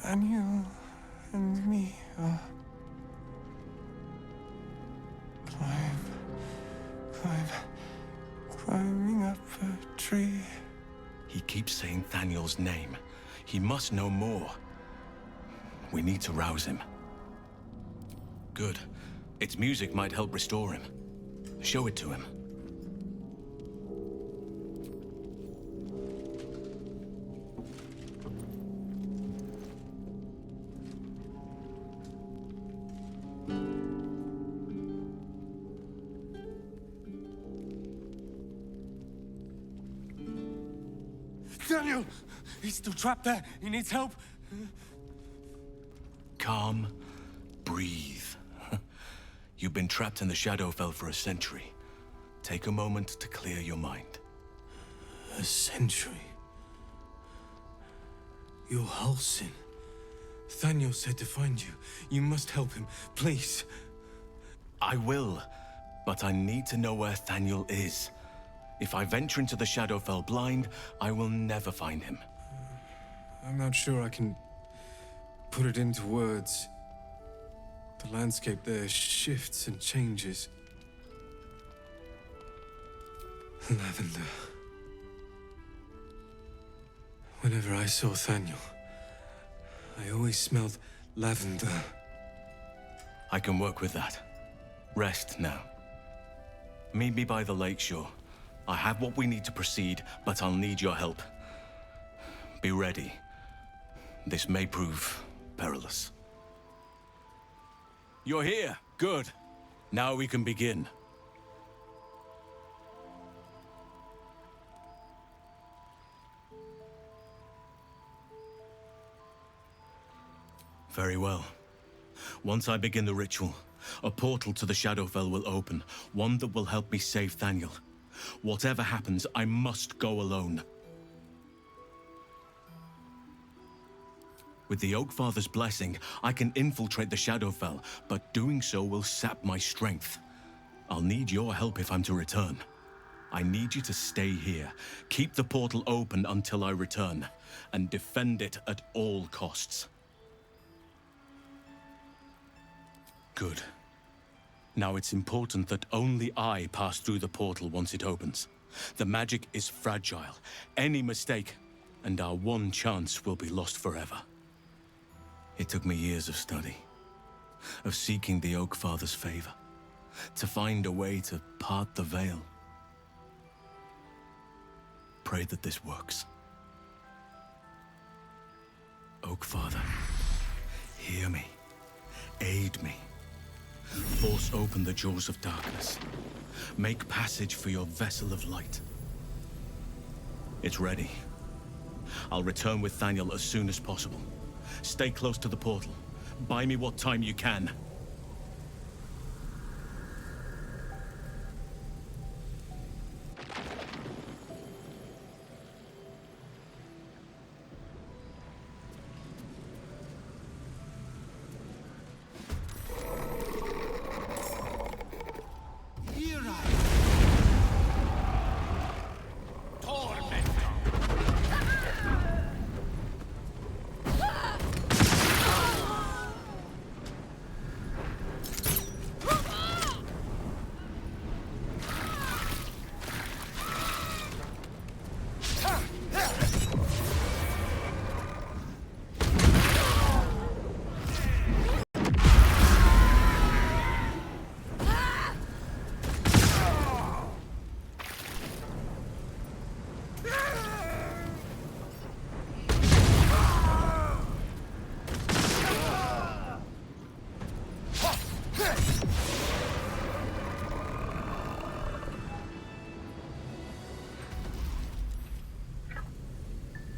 Daniel and me are climbing up a tree. He keeps saying Thaniel's name. He must know more. We need to rouse him. Good. Its music might help restore him. Show it to him. Daniel! He's still trapped there. He needs help. Calm. Breathe. You've been trapped in the Shadowfell for a century. Take a moment to clear your mind. A century? You're Halsin. Thaniel said to find you. You must help him, please. I will, but I need to know where Thaniel is. If I venture into the Shadowfell blind, I will never find him. I'm not sure I can put it into words. The landscape there shifts and changes. Lavender. Whenever I saw Thaniel, I always smelled lavender. I can work with that. Rest now. Meet me by the lakeshore. I have what we need to proceed, but I'll need your help. Be ready. This may prove perilous. You're here. Good. Now we can begin. Very well. Once I begin the ritual, a portal to the Shadowfell will open, one that will help me save Thaniel. Whatever happens, I must go alone. With the Oakfather's blessing, I can infiltrate the Shadowfell, but doing so will sap my strength. I'll need your help if I'm to return. I need you to stay here, keep the portal open until I return, and defend it at all costs. Good. Now it's important that only I pass through the portal once it opens. The magic is fragile. Any mistake, and our one chance will be lost forever. It took me years of study, of seeking the Oakfather's favor, to find a way to part the veil. Pray that this works. Oakfather, hear me, aid me. Force open the jaws of darkness. Make passage for your vessel of light. It's ready. I'll return with Thaniel as soon as possible. Stay close to the portal. Buy me what time you can.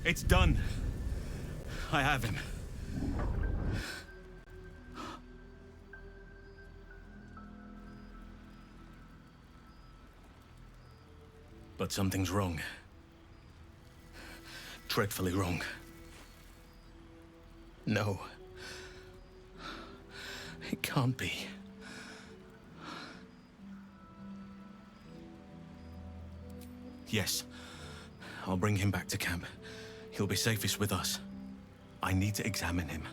It's done. I have him. But something's wrong. Dreadfully wrong. No. It can't be. Yes. I'll bring him back to camp. He'll be safest with us. I need to examine him.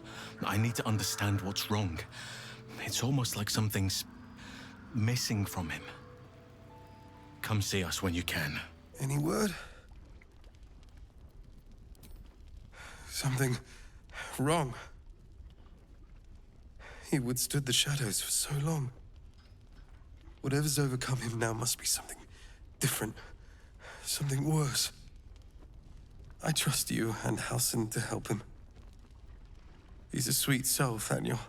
I need to understand what's wrong. It's almost like something's missing from him. Come see us when you can. Any word? Something wrong. He withstood the shadows for so long. Whatever's overcome him now must be something different. Something worse. I trust you and Halsin to help him. He's a sweet soul, Thaniel.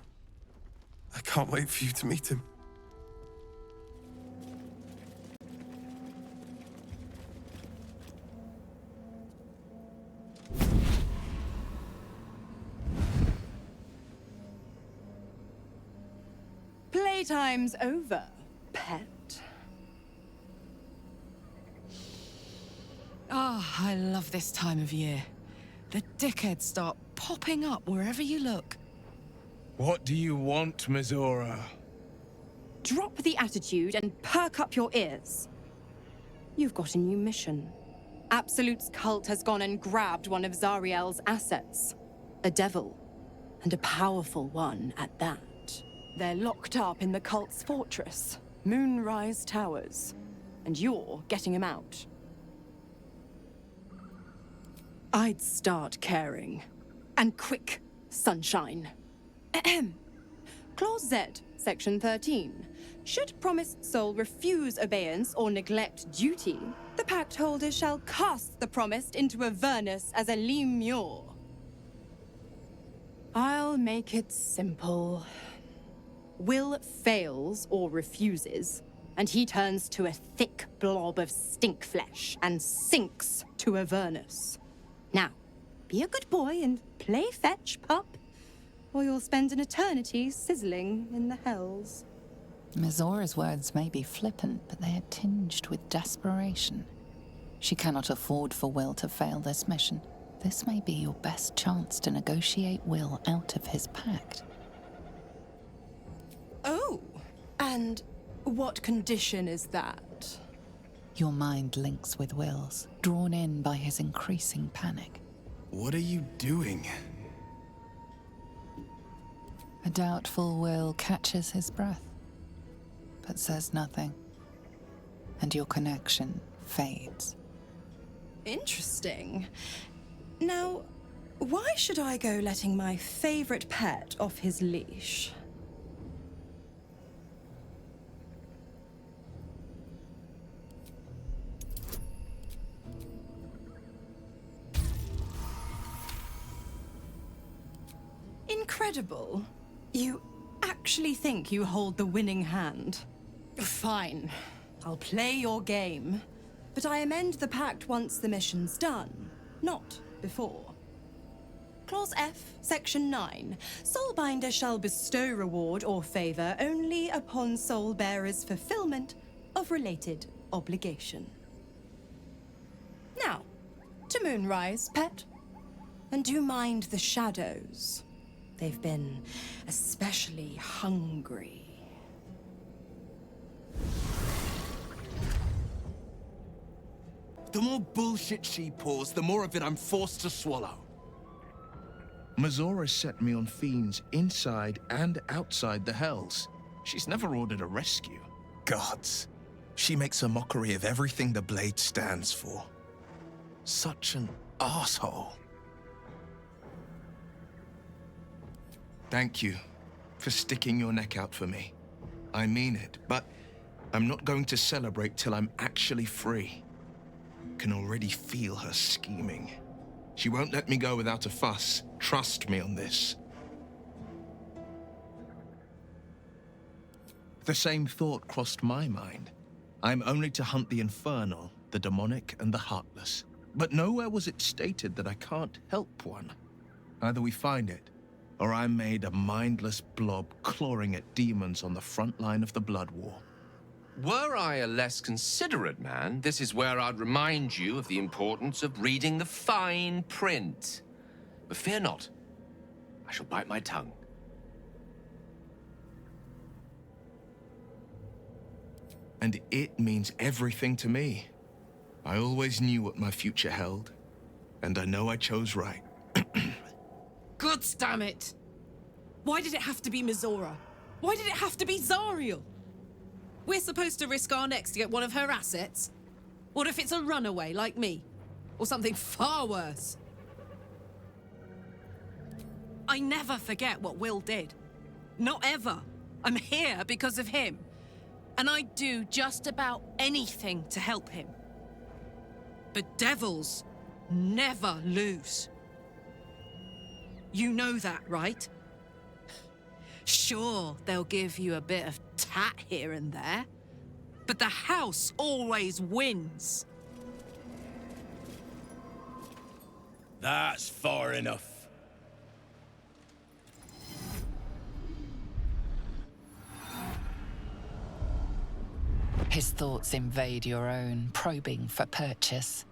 I can't wait for you to meet him. Playtime's over, pet. Ah, I love this time of year. The dickheads start popping up wherever you look. What do you want, Mizora? Drop the attitude and perk up your ears. You've got a new mission. Absolute's cult has gone and grabbed one of Zariel's assets. A devil. And a powerful one at that. They're locked up in the cult's fortress, Moonrise Towers. And you're getting him out. I'd start caring. And quick, sunshine. Ahem. Clause Z, Section 13. Should promised soul refuse obeyance or neglect duty, the pact holder shall cast the promised into Avernus as a lemure. I'll make it simple. Will fails or refuses, and he turns to a thick blob of stink flesh and sinks to Avernus. Now, be a good boy and play fetch, pup, or you'll spend an eternity sizzling in the hells. Mizora's words may be flippant, but they are tinged with desperation. She cannot afford for Will to fail this mission. This may be your best chance to negotiate Will out of his pact. Oh, and what condition is that? Your mind links with Will's, drawn in by his increasing panic. What are you doing? A doubtful Will catches his breath, but says nothing, and your connection fades. Interesting. Now, why should I go letting my favorite pet off his leash? Incredible. You actually think you hold the winning hand? Fine. I'll play your game. But I amend the pact once the mission's done, not before. Clause F, Section 9. Soulbinder shall bestow reward or favor only upon soul bearer's fulfillment of related obligation. Now, to Moonrise, pet. And do mind the shadows. They've been especially hungry. The more bullshit she pours, the more of it I'm forced to swallow. Mizora set me on fiends inside and outside the Hells. She's never ordered a rescue. Gods. She makes a mockery of everything the Blade stands for. Such an asshole. Thank you for sticking your neck out for me. I mean it, but I'm not going to celebrate till I'm actually free. Can already feel her scheming. She won't let me go without a fuss. Trust me on this. The same thought crossed my mind. I'm only to hunt the infernal, the demonic, and the heartless. But nowhere was it stated that I can't help one. Either we find it, or I'm made a mindless blob clawing at demons on the front line of the Blood War. Were I a less considerate man, this is where I'd remind you of the importance of reading the fine print. But fear not, I shall bite my tongue. And it means everything to me. I always knew what my future held, and I know I chose right. God damn it! Why did it have to be Mizora? Why did it have to be Zariel? We're supposed to risk our necks to get one of her assets? What if it's a runaway like me? Or something far worse? I never forget what Will did. Not ever. I'm here because of him. And I'd do just about anything to help him. But devils never lose. You know that, right? Sure, they'll give you a bit of tat here and there, but the house always wins. That's far enough. His thoughts invade your own, probing for purchase.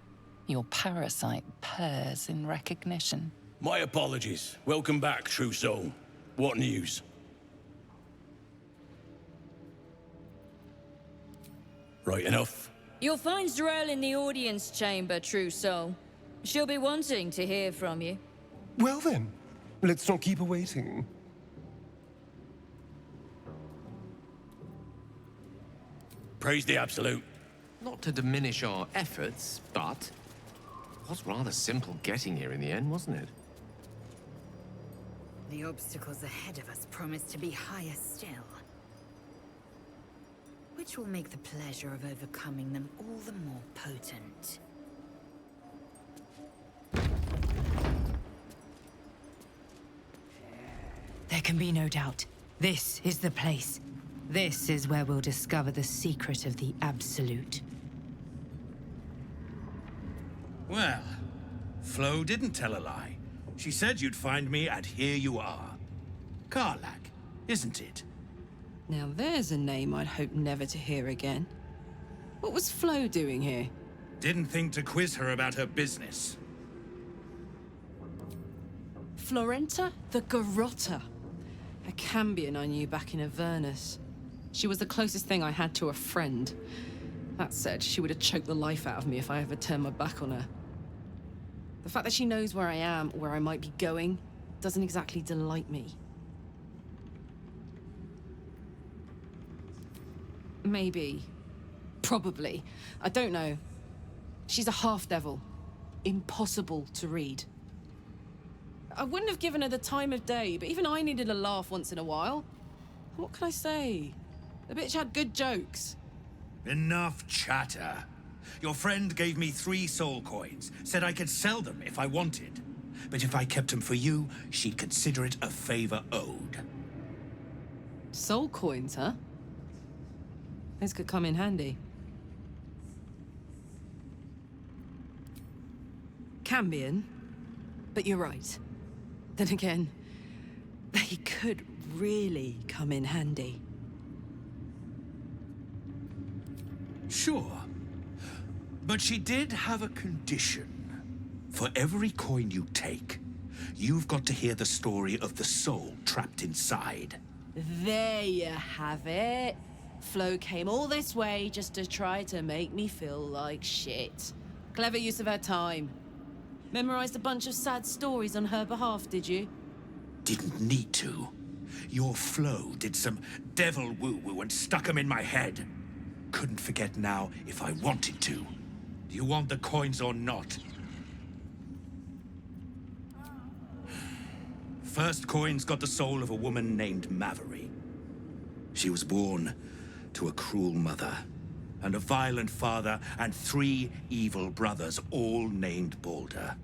Your parasite purrs in recognition. My apologies. Welcome back, true soul. What news? Right enough. You'll find Z'rell in the audience chamber, true soul. She'll be wanting to hear from you. Well then, let's not keep her waiting. Praise the Absolute. Not to diminish our efforts, but it was rather simple getting here in the end, wasn't it? The obstacles ahead of us promise to be higher still, which will make the pleasure of overcoming them all the more potent. There can be no doubt. This is the place. This is where we'll discover the secret of the Absolute. Well, Flo didn't tell a lie. She said you'd find me, and here you are. Karlach, isn't it? Now there's a name I'd hope never to hear again. What was Flo doing here? Didn't think to quiz her about her business. Florenta the Garotta. A Cambion I knew back in Avernus. She was the closest thing I had to a friend. That said, she would have choked the life out of me if I ever turned my back on her. The fact that she knows where I am, where I might be going, doesn't exactly delight me. Maybe. Probably. I don't know. She's a half-devil. Impossible to read. I wouldn't have given her the time of day, but even I needed a laugh once in a while. What can I say? The bitch had good jokes. Enough chatter. Your friend gave me 3 soul coins, said I could sell them if I wanted. But if I kept them for you, she'd consider it a favor owed. Soul coins, huh? Those could come in handy. Cambion, but you're right. Then again, they could really come in handy. Sure. But she did have a condition. For every coin you take, you've got to hear the story of the soul trapped inside. There you have it. Flo came all this way just to try to make me feel like shit. Clever use of her time. Memorized a bunch of sad stories on her behalf, did you? Didn't need to. Your Flo did some devil woo-woo and stuck 'em in my head. Couldn't forget now if I wanted to. Do you want the coins or not? First coin's got the soul of a woman named Maveri. She was born to a cruel mother, and a violent father, and 3 evil brothers, all named Baldur.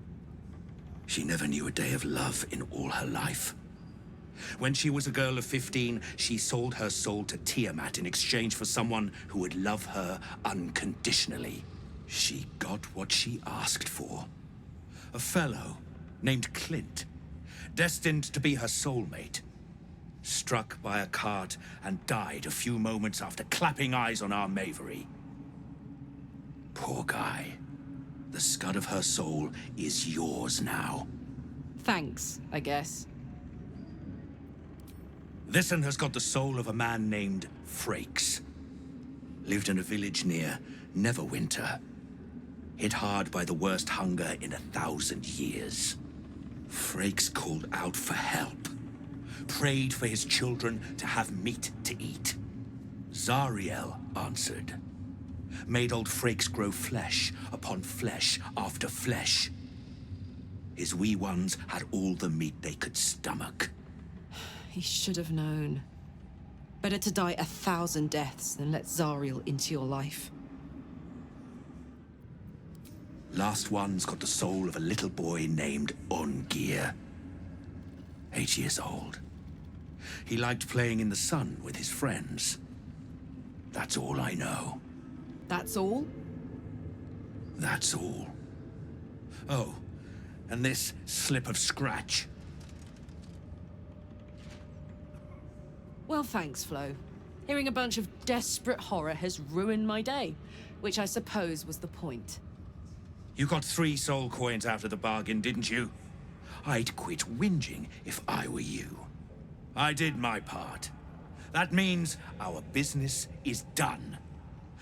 She never knew a day of love in all her life. When she was a girl of 15, she sold her soul to Tiamat in exchange for someone who would love her unconditionally. She got what she asked for. A fellow named Clint, destined to be her soulmate. Struck by a cart and died a few moments after clapping eyes on our Maveri. Poor guy. The scud of her soul is yours now. Thanks, I guess. This one has got the soul of a man named Frakes. Lived in a village near Neverwinter. hit hard by the worst hunger in 1,000 years. Frakes called out for help, prayed for his children to have meat to eat. Zariel answered, made old Frakes grow flesh upon flesh after flesh. His wee ones had all the meat they could stomach. He should have known. Better to die 1,000 deaths than let Zariel into your life. Last one's got the soul of a little boy named Ongir. 8 years old. He liked playing in the sun with his friends. That's all I know. That's all? That's all. Oh, and this slip of scratch. Well, thanks, Flo. Hearing a bunch of desperate horror has ruined my day, which I suppose was the point. You got 3 soul coins out of the bargain, didn't you? I'd quit whinging if I were you. I did my part. That means our business is done.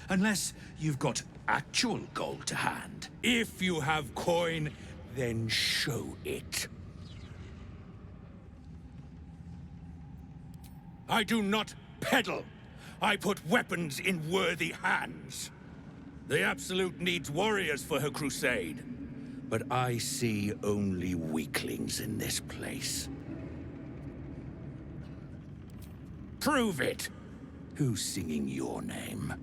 Unless you've got actual gold to hand. If you have coin, then show it. I do not peddle. I put weapons in worthy hands. The Absolute needs warriors for her crusade. But I see only weaklings in this place. Prove it! Who's singing your name?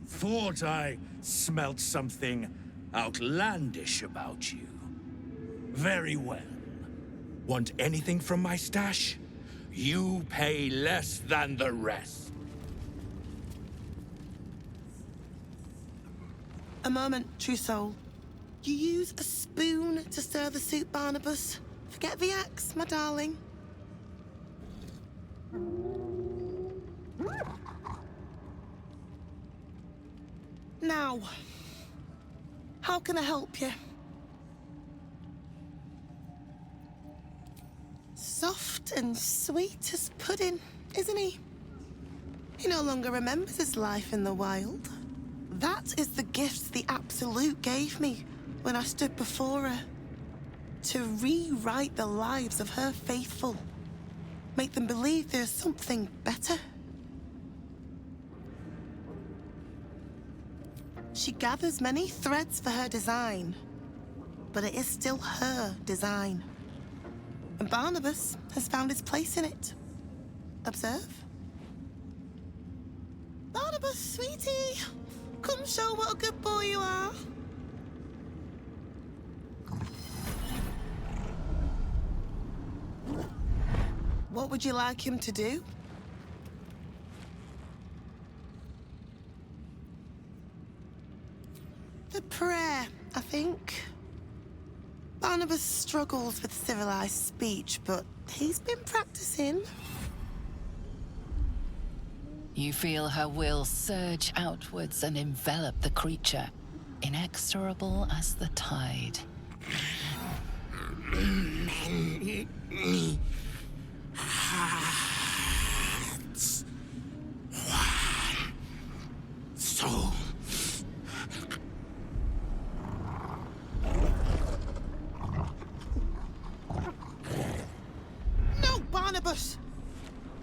Thought I smelt something outlandish about you. Very well. Want anything from my stash? You pay less than the rest. A moment, true soul. You use a spoon to stir the soup, Barnabus. Forget the axe, my darling. Now, how can I help you? Soft and sweet as pudding, isn't he? He no longer remembers his life in the wild. That is the gift the Absolute gave me when I stood before her. To rewrite the lives of her faithful. Make them believe there's something better. She gathers many threads for her design, but it is still her design. And Barnabus has found his place in it. Observe. Barnabus, sweetie, come show what a good boy you are. What would you like him to do? The prayer, I think. Barnabas struggles with civilized speech, but he's been practicing. You feel her will surge outwards and envelop the creature, inexorable as the tide. Hearts. One. Soul. No, Barnabus!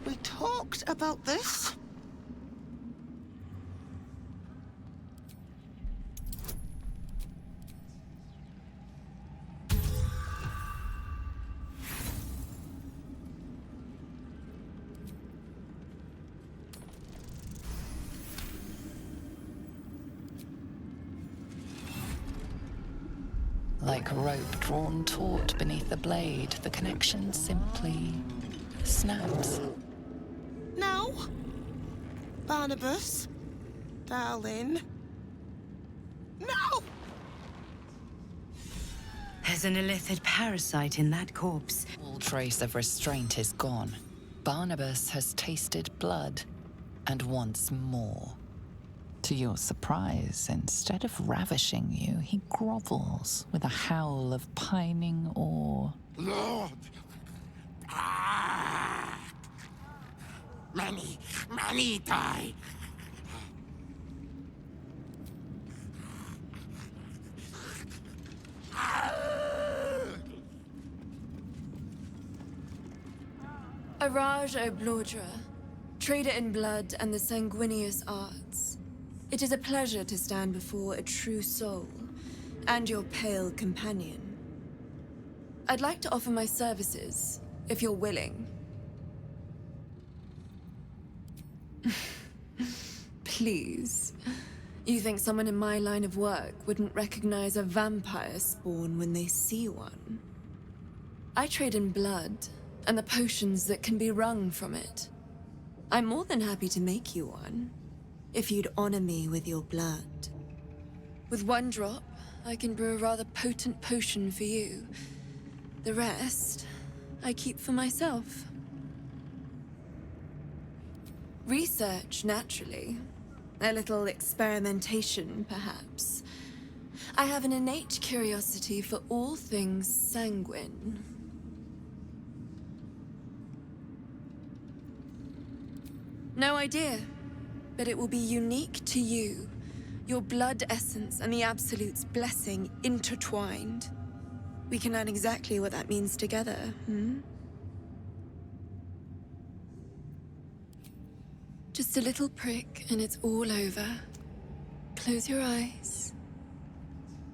We talked about this. Like rope drawn taut beneath the blade, the connection simply snaps. No. Barnabus, darling. No! There's an illithid parasite in that corpse. All trace of restraint is gone. Barnabus has tasted blood and wants more. To your surprise, instead of ravishing you, he grovels with a howl of pining awe. Lord! Many die. Araj O'Blordra, trader in blood and the sanguineous arts. It is a pleasure to stand before a true soul, and your pale companion. I'd like to offer my services, if you're willing. Please. You think someone in my line of work wouldn't recognize a vampire spawn when they see one? I trade in blood, and the potions that can be wrung from it. I'm more than happy to make you one, if you'd honor me with your blood. With one drop, I can brew a rather potent potion for you. The rest, I keep for myself. Research, naturally. A little experimentation, perhaps. I have an innate curiosity for all things sanguine. No idea, but it will be unique to you. Your blood essence and the Absolute's blessing intertwined. We can learn exactly what that means together, Just a little prick and it's all over. Close your eyes.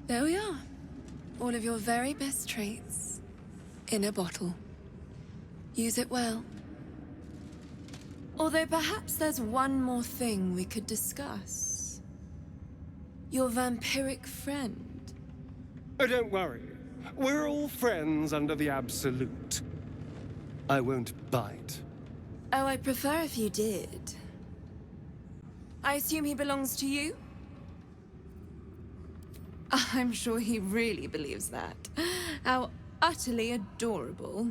There we are. All of your very best traits in a bottle. Use it well. Although perhaps there's one more thing we could discuss. Your vampiric friend. Oh, don't worry. We're all friends under the Absolute. I won't bite. Oh, I'd prefer if you did. I assume he belongs to you? I'm sure he really believes that. How utterly adorable.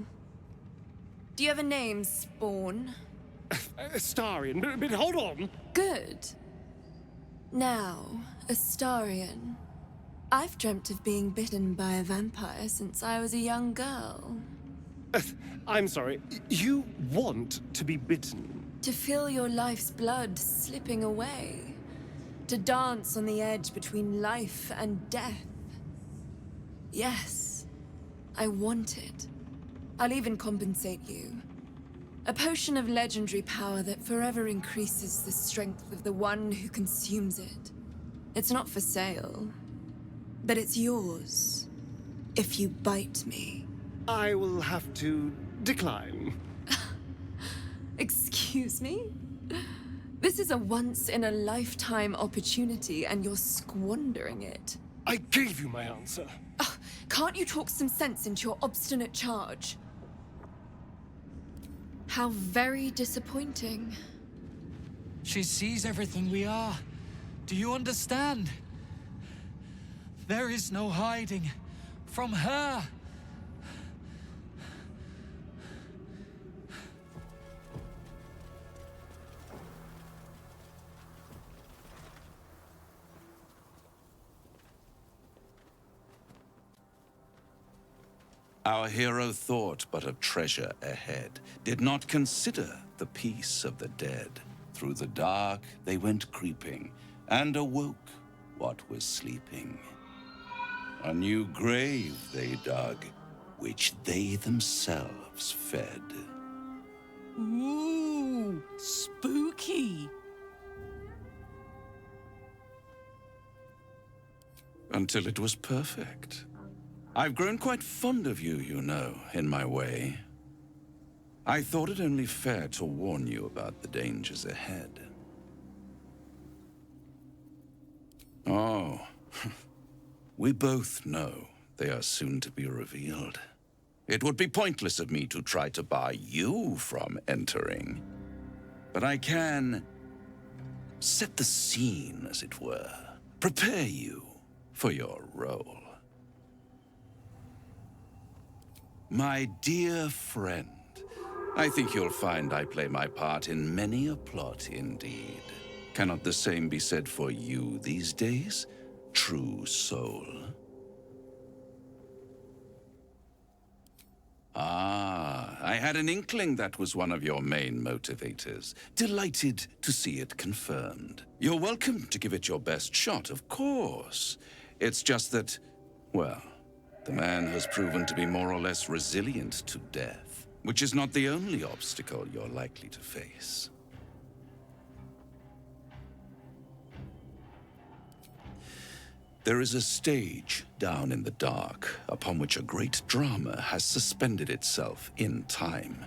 Do you have a name, Spawn? Astarion, but hold on. Good. Now, Astarion. I've dreamt of being bitten by a vampire since I was a young girl. I'm sorry, you want to be bitten? To feel your life's blood slipping away. To dance on the edge between life and death. Yes, I want it. I'll even compensate you. A potion of legendary power that forever increases the strength of the one who consumes it. It's not for sale, but it's yours, if you bite me. I will have to decline. Excuse me? This is a once-in-a-lifetime opportunity, and you're squandering it. I gave you my answer. Can't you talk some sense into your obstinate charge? How very disappointing. She sees everything we are. Do you understand? There is no hiding from her. Our hero thought but of treasure ahead, did not consider the peace of the dead. Through the dark they went creeping, and awoke what was sleeping. A new grave they dug, which they themselves fed. Ooh, spooky. Until it was perfect. I've grown quite fond of you, you know, in my way. I thought it only fair to warn you about the dangers ahead. Oh, we both know they are soon to be revealed. It would be pointless of me to try to bar you from entering. But I can set the scene, as it were. Prepare you for your role. My dear friend, I think you'll find I play my part in many a plot indeed. Cannot the same be said for you these days, true soul? Ah, I had an inkling that was one of your main motivators. Delighted to see it confirmed. You're welcome to give it your best shot, of course. It's just that, well, the man has proven to be more or less resilient to death, which is not the only obstacle you're likely to face. There is a stage down in the dark upon which a great drama has suspended itself in time.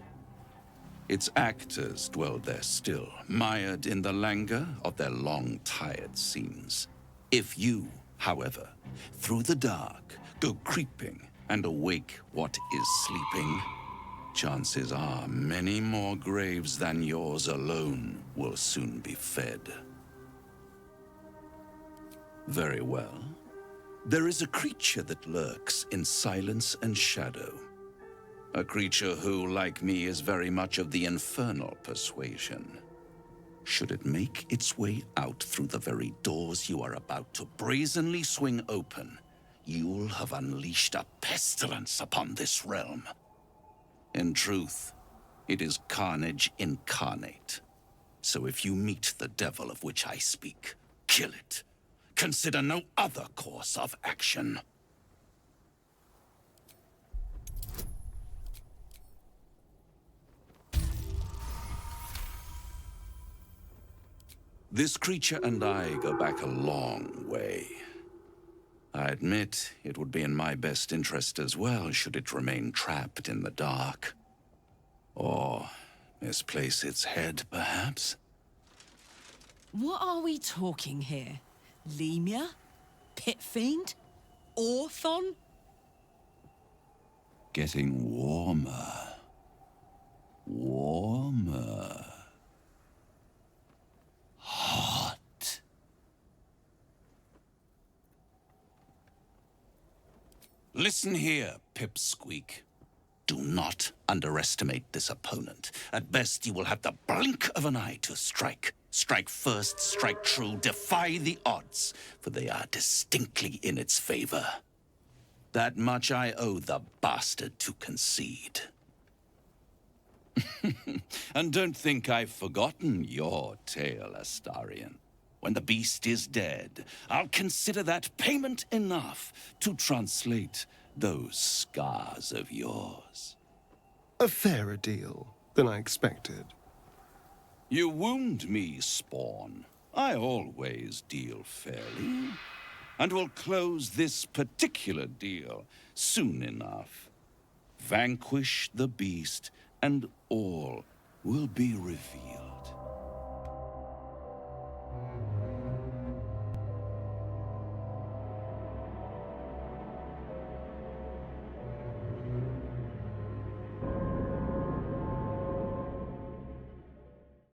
Its actors dwell there still, mired in the languor of their long, tired scenes. If you, however, through the dark, go creeping and awake what is sleeping, chances are many more graves than yours alone will soon be fed. Very well. There is a creature that lurks in silence and shadow. A creature who, like me, is very much of the infernal persuasion. Should it make its way out through the very doors you are about to brazenly swing open, you'll have unleashed a pestilence upon this realm. In truth, it is carnage incarnate. So if you meet the devil of which I speak, kill it. Consider no other course of action. This creature and I go back a long way. I admit it would be in my best interest as well should it remain trapped in the dark. Or misplace its head, perhaps? What are we talking here? Lemur? Pit Fiend? Orthon? Getting warmer. Warmer. Hot. Listen here, Pipsqueak. Do not underestimate this opponent. At best, you will have the blink of an eye to strike. Strike first, strike true, defy the odds, for they are distinctly in its favor. That much I owe the bastard to concede. And don't think I've forgotten your tale, Astarion. When the beast is dead, I'll consider that payment enough to translate those scars of yours. A fairer deal than I expected. You wound me, Spawn. I always deal fairly. And will close this particular deal soon enough. Vanquish the beast, and all will be revealed.